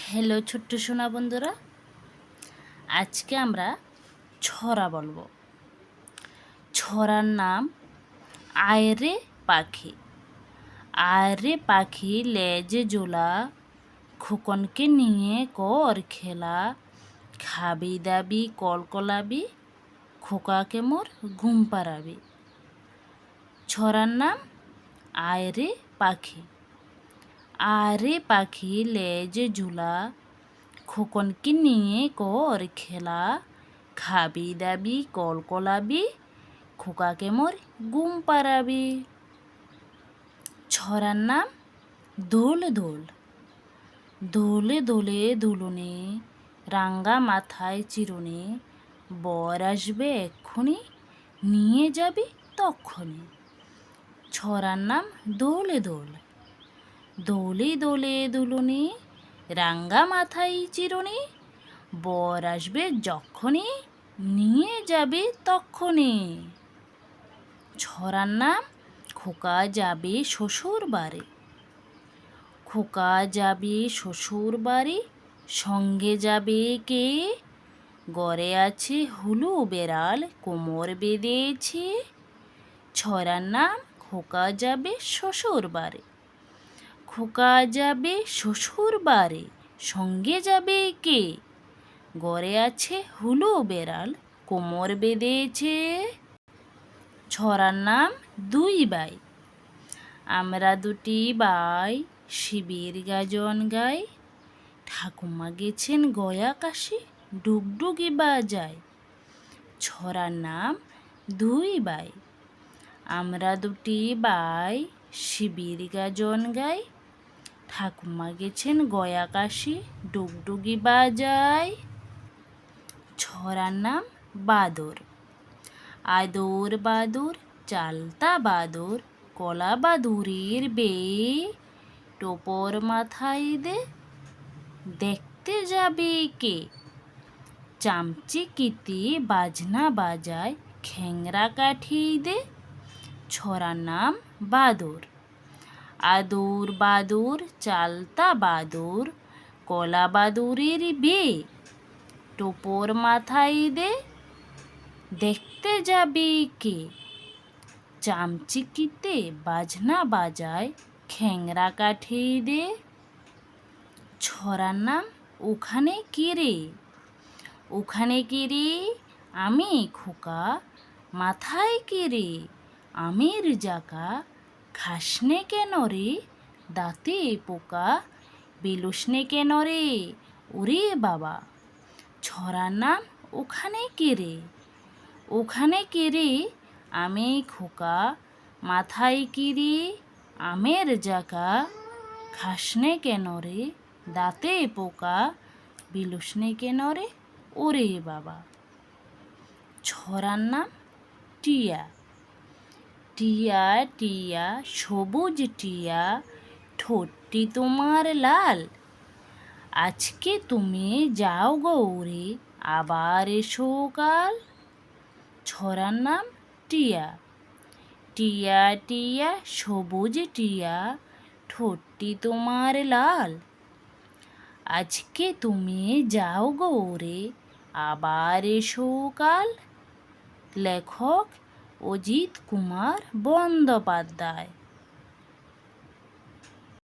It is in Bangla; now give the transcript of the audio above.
হ্যালো ছোট্ট সোনা বন্ধুরা, আজকে আমরা ছড়া বলবো। ছড়ার নাম আয়রে পাখি। আয়রে পাখি লেজে জোলা, খোকনকে নিয়ে কর খেলা, খাবি দাবি কলকলাবি, খোকাকে মোর ঘুম পাড়াবি। ছড়ার নাম আয়রে পাখি। আয়রে পাখি লেজে ঝুলা, খোকনকে নিয়ে কর খেলা, খাবি দাবি কলকলাবি, খোকাকে মোর ঘুম পাড়াবি। ছড়ার নাম দোল দোল। দোলে দোলে দুলুনি, রাঙ্গা মাথায় চিরুনি, বর আসবে এক্ষুনি, নিয়ে যাবি তক্ষুনি। ছড়ার নাম দোলে দোল। দোলে দোলে দুলুনি, রাঙ্গা মাথায় চিরুনি, বর আসবে যক্ষণি, নিয়ে যাবে তক্ষণি। ছড়ার নাম খোকা যাবে শ্বশুর বাড়ি। খোকা যাবে শ্বশুর বাড়ি, সঙ্গে যাবে কে? গড়ে আছে হুলু বেড়াল, কোমর বেঁধেছে। ছড়ার নাম খোকা যাবে শ্বশুর বাড়ি। খোকা যাবে শ্বশুর বাড়ি, সঙ্গে যাবে কে? গড়ে আছে হুলু বেড়াল, কোমর বেঁধেছে। ছড়ার নাম দুই ভাই। আমরা দুটি ভাই শিবের গাজন গাই, ঠাকুমা গেছেন গয়া কাশি, ডুগডুগি বাজায়। ছড়ার নাম দুই ভাই। আমরা দুটি ভাই শিবের গাজন গাই, ঠাকুমা গেছেন গয়া কাশি, ডুগডুগি বাজায়। ছড়ার নাম বাদর। আদর বাদর চালতা বাদর, কলা বাদুরের বেয়ে, টোপর মাথায় দে, দেখতে যাবে কে? চামচিকিতে বাজনা বাজায়, খ্যাংরা কাঠি দে। ছড়ার নাম বাদর। আদর বাদর চালতা বাদর, কলা বাদুরের বেয়ে, টোপর মাথায় দে, দেখতে যাবে কে? চামচিকিতে বাজনা বাজায়, খ্যাংরা কাঠি দে। ছড়ার নাম ওখানে কি রে। ওখানে কি রে, আমি খোকা, মাথায় কি রে আমের জাকা, খাসনে কেন রে, দাঁতে পোকা, বেলুসনে কেন রে ওরে বাবা। ছড়ার নাম ওখানে কে রে। ওখানে কে রে, আমি খোকা, মাথায় কি রে আমের জাকা, খাসনে কেন রে, দাঁতে পোকা, বিলুসনে কেন রে ওরে বাবা। ছড়ার নাম টিয়া। টিয়া টিয়া সবুজ টিয়া, ঠোঁটটি তোমার লাল, আজকে তুমি যাও গো উড়ে, আবার এসো কাল। ছড়ার নাম টিয়া। টিয়া টিয়া সবুজ টিয়া, ঠোঁটটি তোমার লাল, আজকে তুমি যাও গো উড়ে, আবার এসো কাল। লেখক অজিত কুমার বন্দ্যোপাধ্যায়।